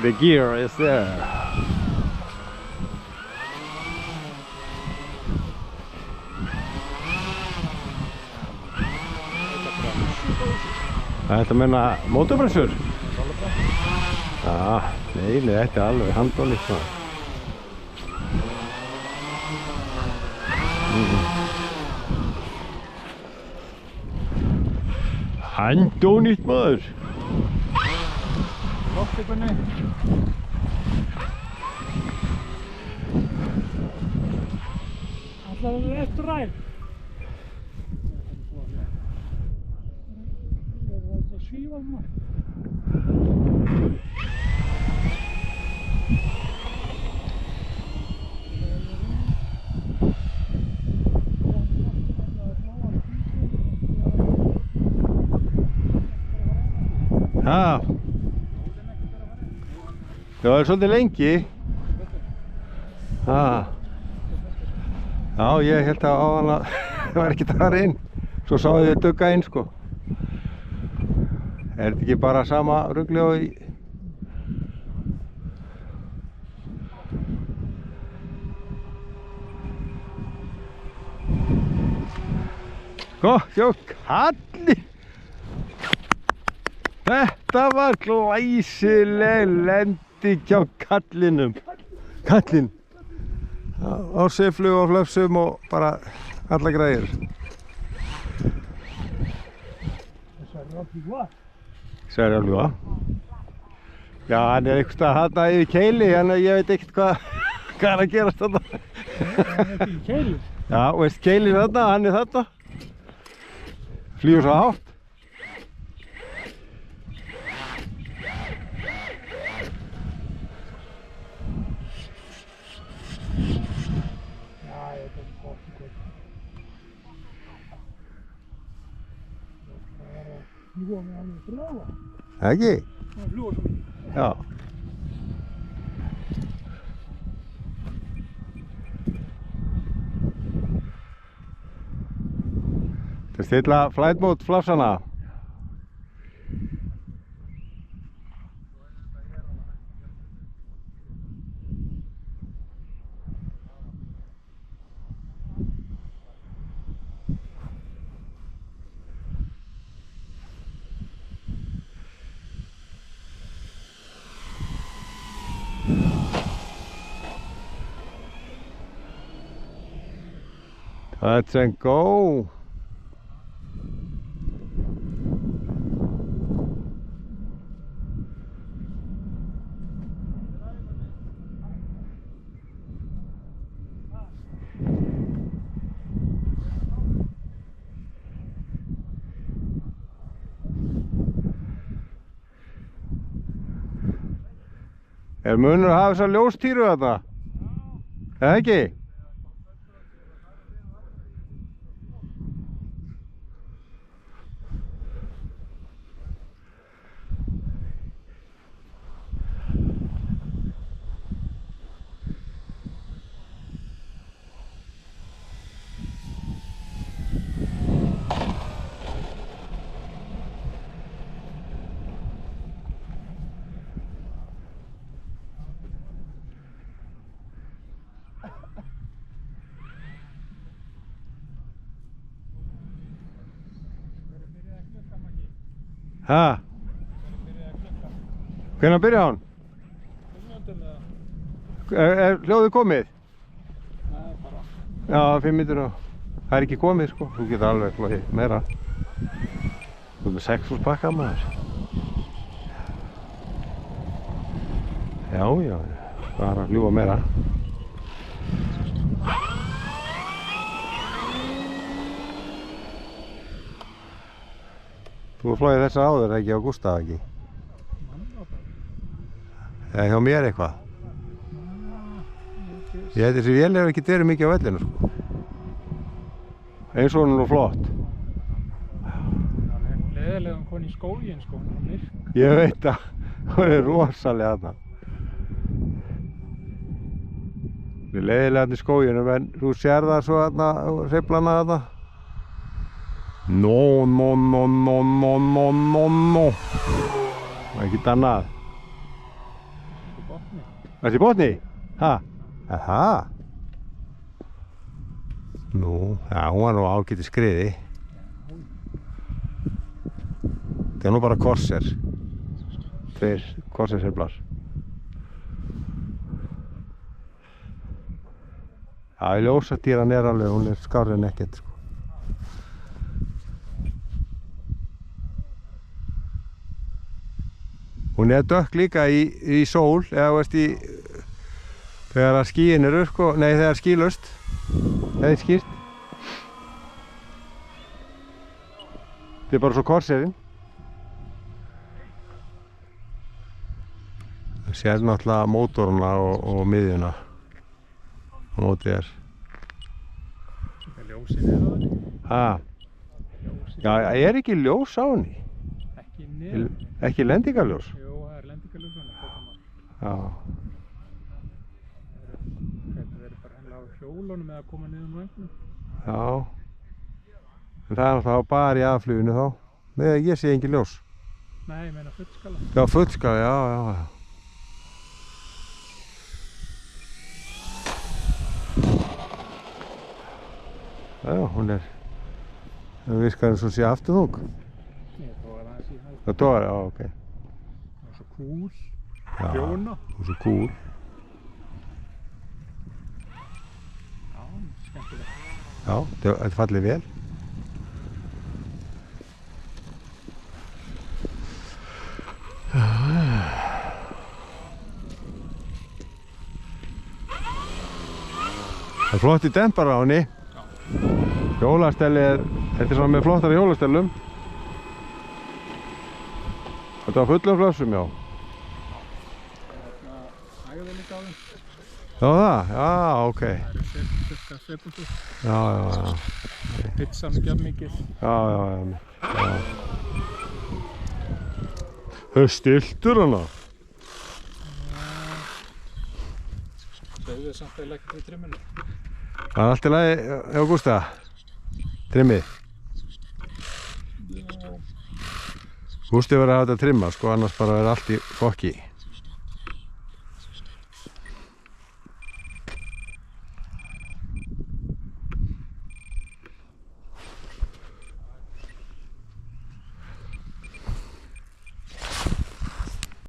The gear is there. Þetta meina mótorbremsur? Já, nei, þetta er alveg handónýtt svona. Handónýtt maður. Loftikunni. Alltaf við eftir ræð. Það er svífað maður. Já. Það er svolítið lengi. Já, ég held að áðan að það var ekkert að fara inn. Svo sá ég dugga inn sko. Er þetta ekki bara sama rugli og í... Sjá, kalli! Þetta var glæsileg lending hjá kallinum. Kallinn. Á seiflu og flöfsum og bara alla græðir. Sverri Alvjúa. Já, hann er einhvers staðar þarna yfir Keili, en ég veit ekkert hvað er að gerast þarna. Hann er ekki í Keili? Já, veist Keili þarna, hann er þarna. Flýgur svo hátt. Fljúa með alveg fráa. Ekki? Það fljúa svo mikið. Já. Þetta stilla flight mode flafsana. Touch and go. Er munur að hafa þessar ljóstýru þarna? Eða ekki? Hæ? Hvenær byrjaði hann? Er hljóðið komið? Nei, bara. Já, 5 mínútur og... Það er ekki komið sko, þú getur alveg flogið meira. Þú er með 6.000 pakka maður. Já, bara fljúga meira. Þú flogið þessa áður ekki á Gústaf ekki? Eða hjá mér eitthvað? Ég held þessi vél hefur ekki verið mikið á vellinu sko. Eins og hún er nú flott. Leðilega hann kom í skóginn sko, hann er myrk. Ég veit að hún er rosalega þarna. Hún er leiðilega þarna í skóginum en þú sér það svo þarna, hreyflana þarna. No. Það er ekkert annað. Varstu í botni? Ha? Það? Nú, já, hún var nú ágætis skriði. Það er nú bara korser. 2 korserseflar. Já, ljósadýran er alveg, hún er skárri en ekkert, sko. Hún er dökk líka í sól, eða veist þegar að skýin eru, sko, nei þegar skýlaust, eða skýrt. Þetta er bara svo korserinn. Það sér náttúrulega mótoruna og miðjuna á móti þér. Svona ljósin er það. Ha? Já, er ekki ljós á henni? Ekki niður. Ekki lendingarljós? Jú, það er lendingarljós hann. Já. Þetta verður bara hennilega á hjólunum eða að koma niður um vængnum. Já. En það er þá bara í aðfluginu þá? Nei, ég sé engin ljós. Nei, ég meina fullskala. Já, fullskala, já. Já, hún er virkar eins og sé afturþung. Ég tóða það að síðan. Það tóðar, já, ok. Það er svo kúl. Já, Hljóna. hún er svo kúl. Já, skemmtilegt. Já, þetta fallið vel. Það er flott í dempara á henni. Hjólastelli þetta er svona með flottari hjólastellum. Þetta var fullum flössum, já. Ægði líka á þeim. Já, það? Já, ok. Það eru cirka sekundur. Já. Pizzan ekki af mikið. Já. Þau stiltur hana. Segðu samt að ég legg við trimminu. Það er allt í lagi, Ágústa. Trimmið. Gústi verður að hafa þetta trimma, sko, annars bara verður allt í fokki.